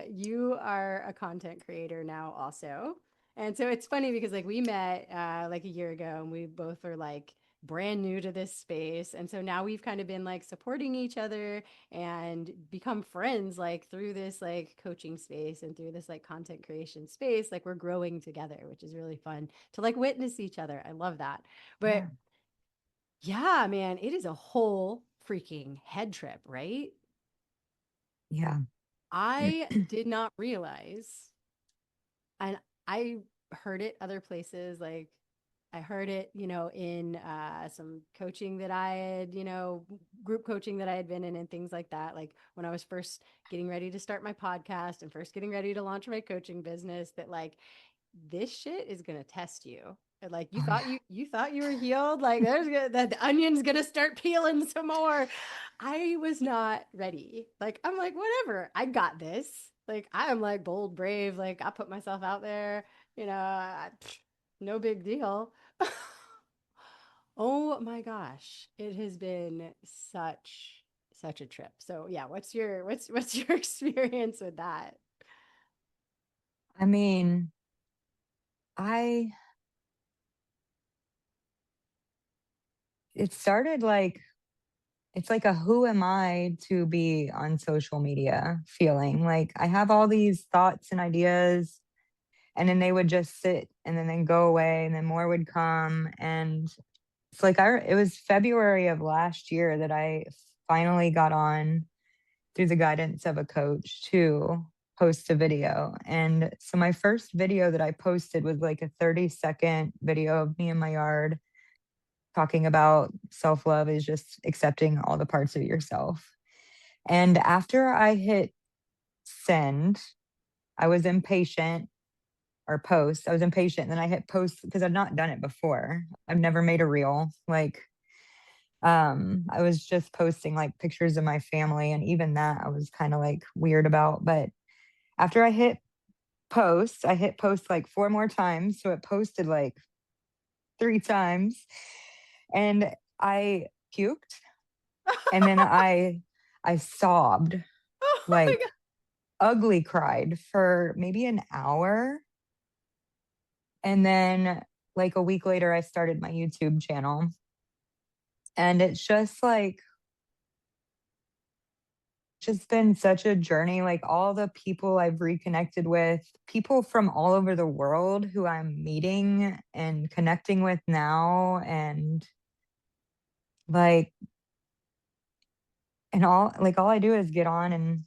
You are a content creator now also. And so it's funny because like we met like a year ago and we both were like brand new to this space. And so now we've kind of been like supporting each other and become friends like through this like coaching space and through this like content creation space. Like we're growing together, which is really fun to like witness each other. I love that. But Yeah. yeah, man, it is a whole freaking head trip, right? Yeah. I did not realize, and I heard it other places. Like I heard it, in some coaching that I had, group coaching that I had been in and things like that. Like when I was first getting ready to start my podcast and first getting ready to launch my coaching business, that like this shit is gonna test you. And like you Oh, thought yeah. you thought you were healed. Like the onion's gonna start peeling some more. I was not ready. Like I'm like whatever. I got this. Like I am like bold, brave. Like I put myself out there. No big deal. Oh my gosh, it has been such a trip. So yeah, what's your experience with that? I mean, I it started like it's like a who am I to be on social media feeling. Like I have all these thoughts and ideas and then they would just sit and then go away and then more would come and it's like it was February of last year that I finally got on through the guidance of a coach to post a video. And so my first video that I posted was like a 30-second video of me in my yard talking about self-love is just accepting all the parts of yourself. And after I hit send, I was impatient or post. I was impatient. And then I hit post because I've not done it before. I've never made a reel. Like I was just posting like pictures of my family. And even that I was kind of like weird about. But after I hit post like 4 more times. So it posted like 3 times. And I puked. And then I sobbed, Oh my like god. ugly cried for maybe an hour. And then like a week later, I started my YouTube channel. And it's just been such a journey. Like all the people I've reconnected with, people from all over the world who I'm meeting and connecting with now. And like, and all I do is get on and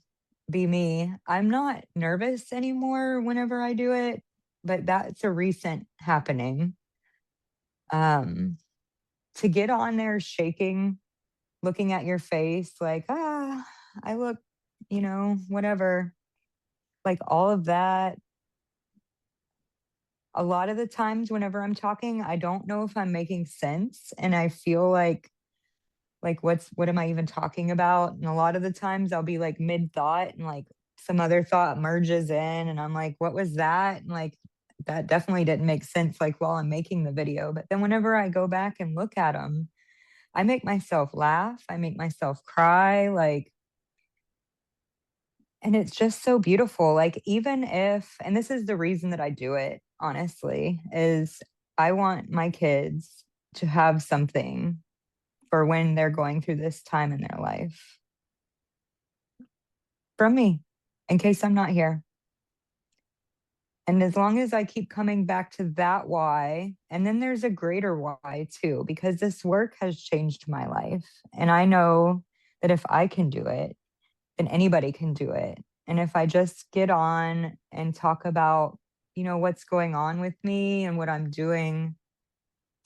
be me. I'm not nervous anymore whenever I do it, but that's a recent happening. Um, to get on there shaking, looking at your face like, I look, whatever. Like all of that. A lot of the times whenever I'm talking, I don't know if I'm making sense and I feel like what am I even talking about? And a lot of the times I'll be like mid thought and like some other thought merges in and I'm like, what was that? And like that definitely didn't make sense like while I'm making the video. But then whenever I go back and look at them, I make myself laugh, I make myself cry, like and it's just so beautiful. Like even if and this is the reason that I do it, honestly, is I want my kids to have something for when they're going through this time in their life from me in case I'm not here. And as long as I keep coming back to that why, and then there's a greater why too, because this work has changed my life. And I know that if I can do it, then anybody can do it. And if I just get on and talk about, what's going on with me and what I'm doing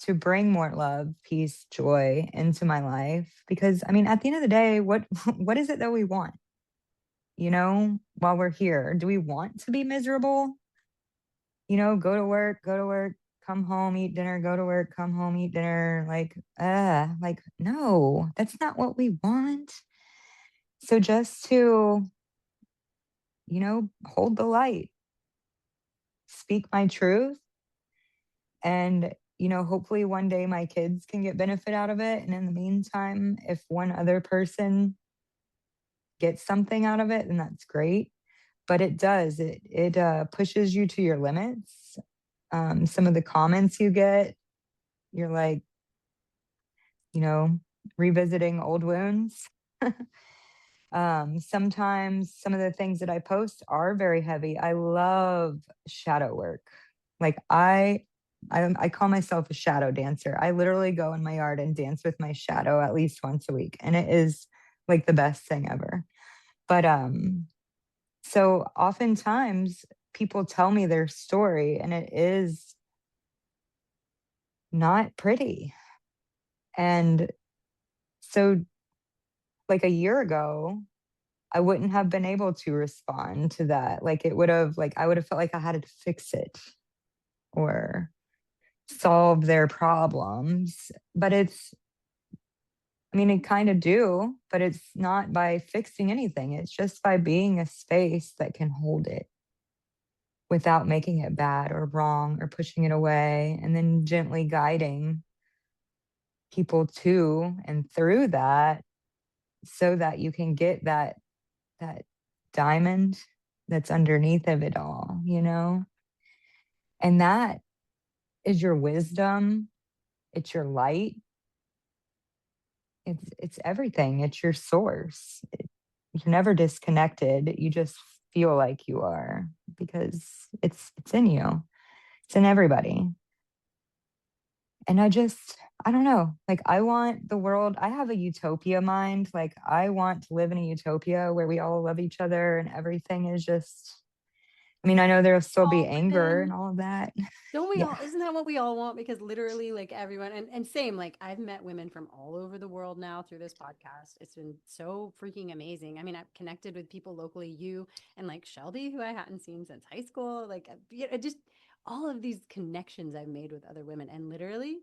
to bring more love, peace, joy into my life. Because I mean, at the end of the day, what what is it that we want? While we're here, do we want to be miserable? Go to work, come home, eat dinner, go to work, come home, eat dinner. Like, no, that's not what we want. So just to, hold the light, speak my truth, and, hopefully one day my kids can get benefit out of it. And in the meantime, if one other person gets something out of it, then that's great. But it does, it pushes you to your limits. Some of the comments you get, you're like, you know, revisiting old wounds. Sometimes some of the things that I post are very heavy. I love shadow work. Like I call myself a shadow dancer. I literally go in my yard and dance with my shadow at least once a week, and it is like the best thing ever. But so oftentimes people tell me their story and it is not pretty. And so like a year ago, I wouldn't have been able to respond to that. Like it would have, like I would have felt like I had to fix it or solve their problems. But I mean, I kind of do, but it's not by fixing anything. It's just by being a space that can hold it without making it bad or wrong or pushing it away, and then gently guiding people to and through that so that you can get that diamond that's underneath of it all, and that is your wisdom, it's your light, it's everything, it's your source. You're never disconnected, you just feel like you are because it's in you, it's in everybody. And I don't know, like I want the world, I have a utopia mind. Like I want to live in a utopia where we all love each other and everything is just, I mean, I know there'll still be All anger and women. all of that. Don't we Yeah. all? Isn't that what we all want? Because literally, like everyone, and same, like I've met women from all over the world now through this podcast. It's been so freaking amazing. I mean, I've connected with people locally, you and like Shelby, who I hadn't seen since high school. Like, just all of these connections I've made with other women, and literally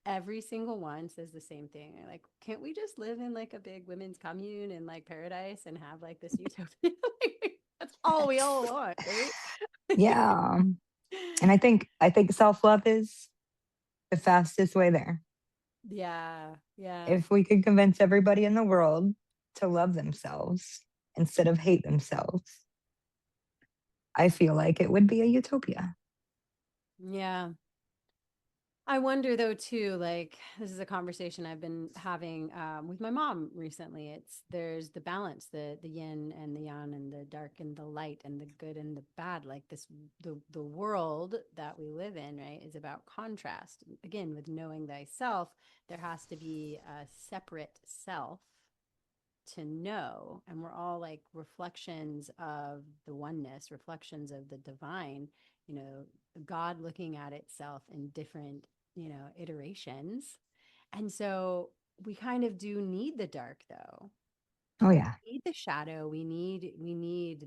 every single one says the same thing. They're like, can't we just live in like a big women's commune in like paradise and have like this utopia? Like, that's all we all want, right? Yeah. And I think self-love is the fastest way there. Yeah, yeah. If we could convince everybody in the world to love themselves instead of hate themselves, I feel like it would be a utopia. Yeah. I wonder though too, like this is a conversation I've been having with my mom recently. There's the balance, the yin and the yang, and the dark and the light, and the good and the bad. Like the world that we live in, right, is about contrast. Again, with knowing thyself, there has to be a separate self to know, and we're all like reflections of the oneness, reflections of the divine, you know, God looking at itself in different, iterations. And so we kind of do need the dark though. Oh yeah. We need the shadow, we need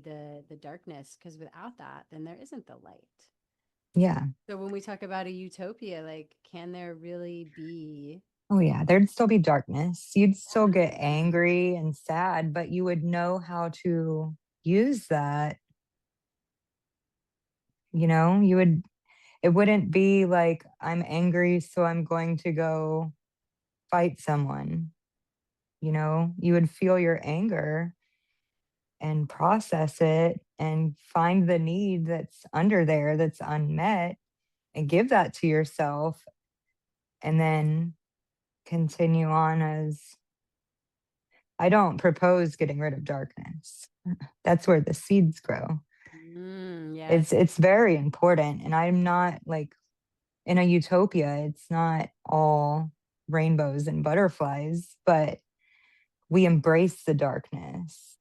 the darkness, because without that then there isn't the light. Yeah. So when we talk about a utopia, like can there really be? Oh yeah, there'd still be darkness. You'd still get angry and sad, but you would know how to use that. You would, it wouldn't be like I'm angry, so I'm going to go fight someone. You would feel your anger and process it and find the need that's under there that's unmet and give that to yourself and then continue on as I don't propose getting rid of darkness. That's where the seeds grow. Yes. It's very important. And I'm not like in a utopia, it's not all rainbows and butterflies, but we embrace the darkness.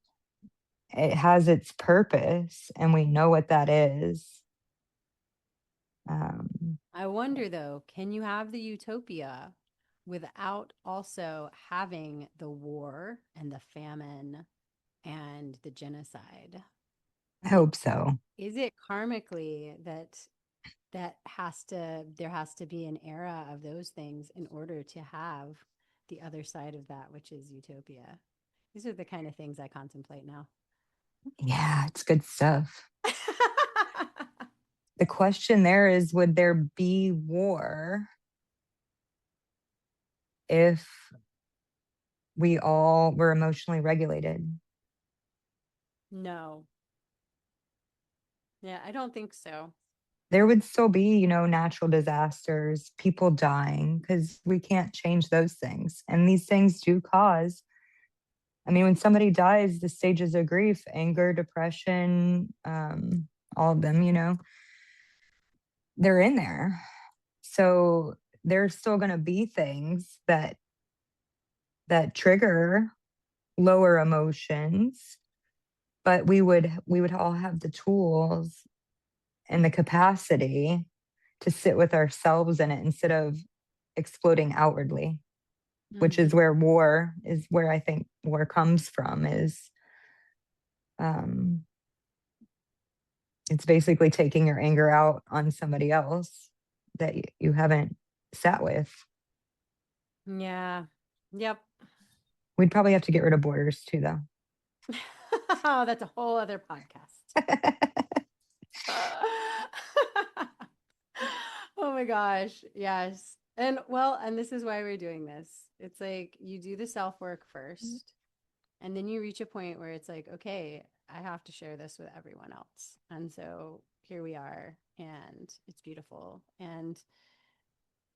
It has its purpose and we know what that is. I wonder though, can you have the utopia without also having the war and the famine and the genocide? I hope so. Is it karmically that there has to be an era of those things in order to have the other side of that, which is utopia. These are the kind of things I contemplate now. Yeah, it's good stuff. The question there is, would there be war if we all were emotionally regulated? No. Yeah, I don't think so. There would still be, natural disasters, people dying, because we can't change those things. And these things do cause, when somebody dies, the stages of grief, anger, depression, all of them, they're in there. So there's still going to be things that trigger lower emotions, but we would all have the tools and the capacity to sit with ourselves in it instead of exploding outwardly, which is where I think war comes from, is it's basically taking your anger out on somebody else that you haven't sat with. Yeah. Yep. We'd probably have to get rid of borders too, though. Oh, that's a whole other podcast. Oh my gosh. Yes. And this is why we're doing this. It's like you do the self work first, and then you reach a point where it's like, okay, I have to share this with everyone else. And so here we are, and it's beautiful. And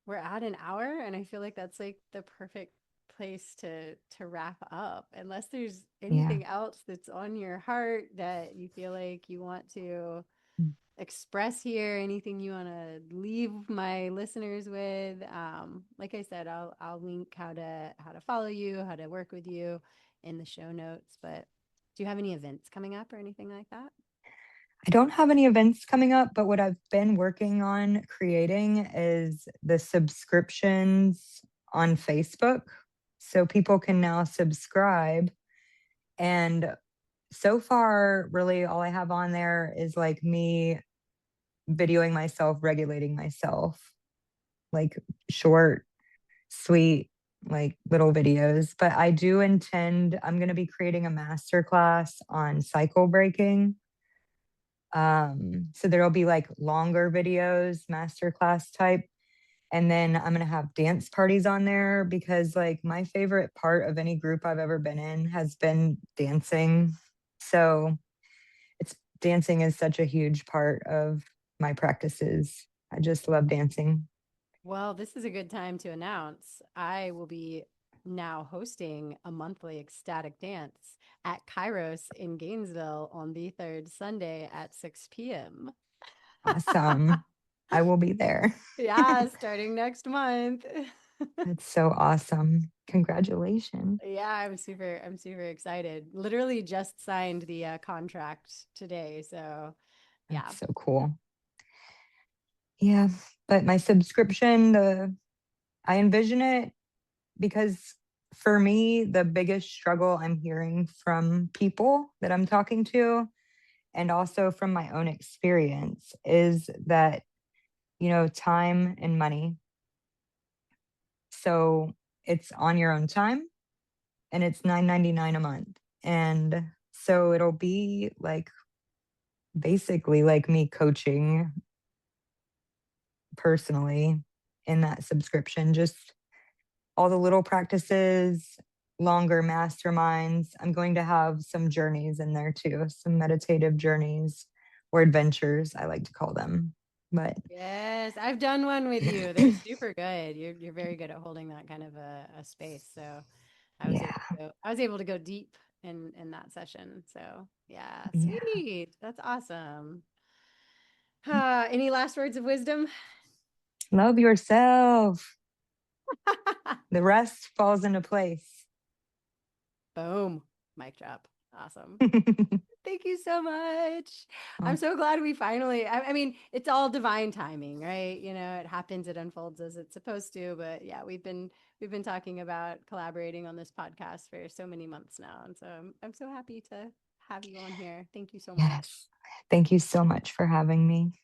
we're at an hour, and I feel like that's like the perfect place to wrap up, unless there's Yeah. anything else that's on your heart that you feel like you want to express here, anything you want to leave my listeners with. Like I said, I'll link how to follow you, how to work with you in the show notes. But do you have any events coming up or anything like that? I don't have any events coming up, but what I've been working on creating is the subscriptions on Facebook. So people can now subscribe. And so far, really, all I have on there is like me videoing myself, regulating myself, like short, sweet, like little videos. But I do intend, I'm going to be creating a masterclass on cycle breaking. So there'll be like longer videos, masterclass type. And then I'm going to have dance parties on there because like my favorite part of any group I've ever been in has been dancing. So dancing is such a huge part of my practices. I just love dancing. Well, this is a good time to announce I will be now hosting a monthly ecstatic dance at Kairos in Gainesville on the third Sunday at 6 p.m. Awesome. I will be there. Yeah, starting next month. That's so awesome. Congratulations. Yeah, I'm super excited. Literally just signed the contract today, so yeah. That's so cool. Yeah, but my subscription, I envision it because for me, the biggest struggle I'm hearing from people that I'm talking to, and also from my own experience, is that, time and money. So it's on your own time and it's $9.99 a month. And so it'll be like basically like me coaching personally in that subscription, just all the little practices, longer masterminds. I'm going to have some journeys in there too, some meditative journeys or adventures, I like to call them. But Yes, I've done one with you. They're super good. You're very good at holding that kind of a space. So yeah, I was able to go deep in that session. So yeah, yeah. sweet. That's awesome. Any last words of wisdom? Love yourself. The rest falls into place. Boom. Mic drop. Awesome. Thank you so much. I'm so glad we finally, I mean, it's all divine timing, right? It happens, it unfolds as it's supposed to, but yeah, we've been talking about collaborating on this podcast for so many months now. And so I'm so happy to have you on here. Thank you so much. Yes. Thank you so much for having me.